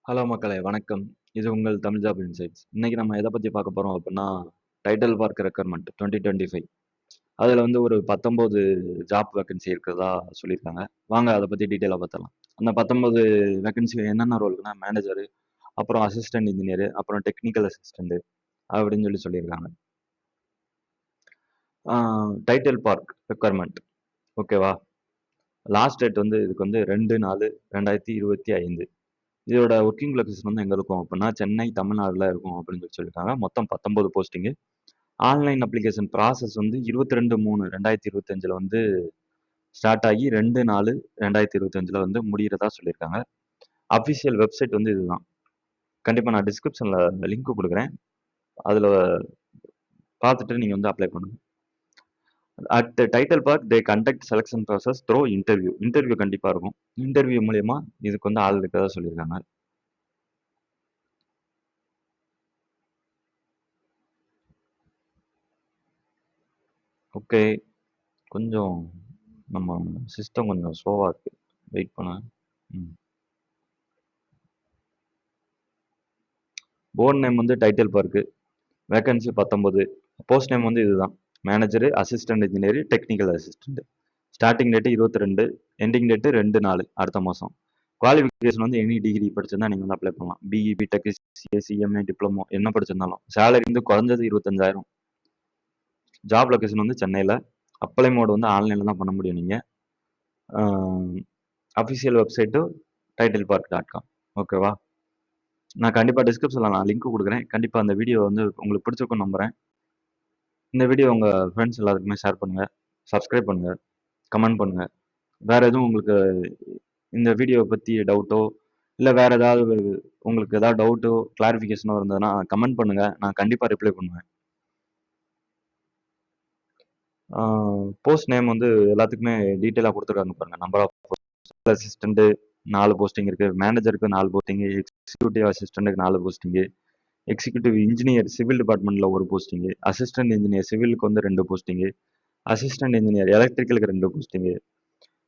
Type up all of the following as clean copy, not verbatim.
Hello மக்களே! வணக்கம். இது உங்கள் தமிழ் ஜாப் இன்சைட்ஸ். இன்னைக்கு நம்ம எத பத்தி பார்க்க போறோம் அப்புட்ன்னா, டைட்டில் பார்க் ரெக்யர்மென்ட் 2025. அதுல வந்து ஒரு 19 ஜாப் வேக்கன்சி இருக்கிறதா சொல்லியிருக்காங்க. வாங்க அத பத்தி டீட்டெயிலா பார்த்துரலாம். அந்த 19 வேக்கன்சி என்னென்ன ரோல்க்குன்னா, மேனேஜரு, அப்புறம் அசிஸ்டன்ட் இன்ஜினியரு, அப்புறம் டெக்னிக்கல் அசிஸ்டன்ட் அப்படின்னு சொல்லியிருக்காங்க. ஆ டைட்டில் பார்க் ரெக்யர்மென்ட் ஓகேவா? லாஸ்ட் டேட் வந்து இதுக்கு வந்து 2/4/2025. இதோட ஒர்க்கிங் லொகேஷன் வந்து எங்க இருக்கும் அப்புட்ன்னா, சென்னை, தமிழ்நாடுல இருக்கும் அப்படின்னு சொல்லியிருக்காங்க. மொத்தம் 19 போஸ்டிங்கு. ஆன்லைன் அப்ளிகேஷன் ப்ராசஸ் வந்து 22/3/2025ல வந்து ஸ்டார்ட் ஆகி 2/4/2025ல வந்து முடியிறதா சொல்லியிருக்காங்க. அஃபிஷியல் வெப்சைட் வந்து இதுதான். கண்டிப்பா நான் டிஸ்கிரிப்ஷன்ல லிங்க் குடுக்குறேன். அதுல பார்த்துட்டு நீங்க வந்து அப்ளை பண்ணுங்க. At title park they conduct selection process through interview. Interview கண்டிப்பா இருக்கும். இன்டர்வியூ மூலியமா இதுக்கு வந்து ஆள் எடுக்கிறதா சொல்லியிருக்காங்க. ஓகே. கொஞ்சம் நம்ம சிஸ்டம் கொஞ்சம் ஸ்லோவா இருக்கு. வெயிட் பண்ணுங்க. ம். போர்ட் நேம் வந்து title park. Vacancy 19. Post name வந்து இதுதான். Manager, assistant engineer, technical assistant. Starting date 22, ending date 2/4 அடுத்த மாசம். குவாலிஃபிகேஷன் வந்து எனி டிகிரி படிச்சிருந்தா நீங்க வந்து அப்ளை பண்ணலாம். BE, BTech, CA, CMA, diploma என்ன படிச்சிருந்தாலும். சேலரி வந்து குறைஞ்சது 25,000. ஜாப் லொகேஷன் வந்து சென்னையில. அப்ளை மோட் வந்து ஆன்லைன்ல தான் பண்ண முடியும் நீங்க. Official website titlepark.com. ஓகேவா? நான் கண்டிப்பா டிஸ்கிரிப்ஷன்ல நான் லிங்க் குடுக்குறேன். கண்டிப்பா அந்த வீடியோ வந்து உங்களுக்கு பிடிச்சிருக்கும்னு நம்புறேன். இந்த வீடியோ உங்க ஃப்ரெண்ட்ஸ் எல்லாருக்குமே ஷேர் பண்ணுங்க. சப்ஸ்கிரைப் பண்ணுங்க. கமெண்ட் பண்ணுங்க. வேற எதுவும் உங்களுக்கு இந்த வீடியோ பத்தி டவுட்டோ, இல்ல வேற ஏதாவது உங்களுக்கு ஏதாவது டவுட்டோ, கிளாரிஃபிகேஷனோ இருந்ததுன்னா கமெண்ட் பண்ணுங்க. நான் கண்டிப்பா ரிப்ளை பண்ணுவேன். ஆ போஸ்ட் நேம் வந்து எல்லாத்துக்குமே டீட்டெயிலா குடுத்துருக்காங்க பாருங்க. நம்பர் ஆஃப் அசிஸ்டன்ட் 4 போஸ்டிங் இருக்கு. மேனேஜருக்கு 4 போஸ்டிங், எக்ஸிக்யூட்டிவ் அசிஸ்டன்ட்க்கு 4 போஸ்டிங், எக்ஸிக்யூட்டிவ் இன்ஜினியர் சிவில் டிபார்ட்மெண்ட்ல 1 போஸ்டிங், அசிஸ்டன்ட் இன்ஜினியர் சிவிலுக்கு வந்து 2 போஸ்டிங், அசிஸ்டன்ட் இன்ஜினியர் எலக்ட்ரிக்கலுக்கு 2 posting,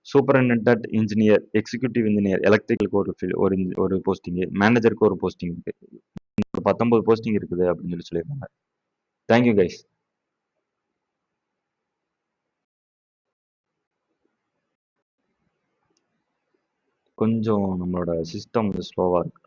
superintendent engineer executive engineer எலக்ட்ரிக்கலுக்கு ஒரு போஸ்டிங், மேனேஜருக்கு ஒரு போஸ்டிங் இருக்கு. 19 போஸ்டிங் இருக்குது அப்படின்னு சொல்லியிருக்காங்க. Thank you guys. கொஞ்சம் நம்மளோட சிஸ்டம் ஸ்லோவா இருக்கு.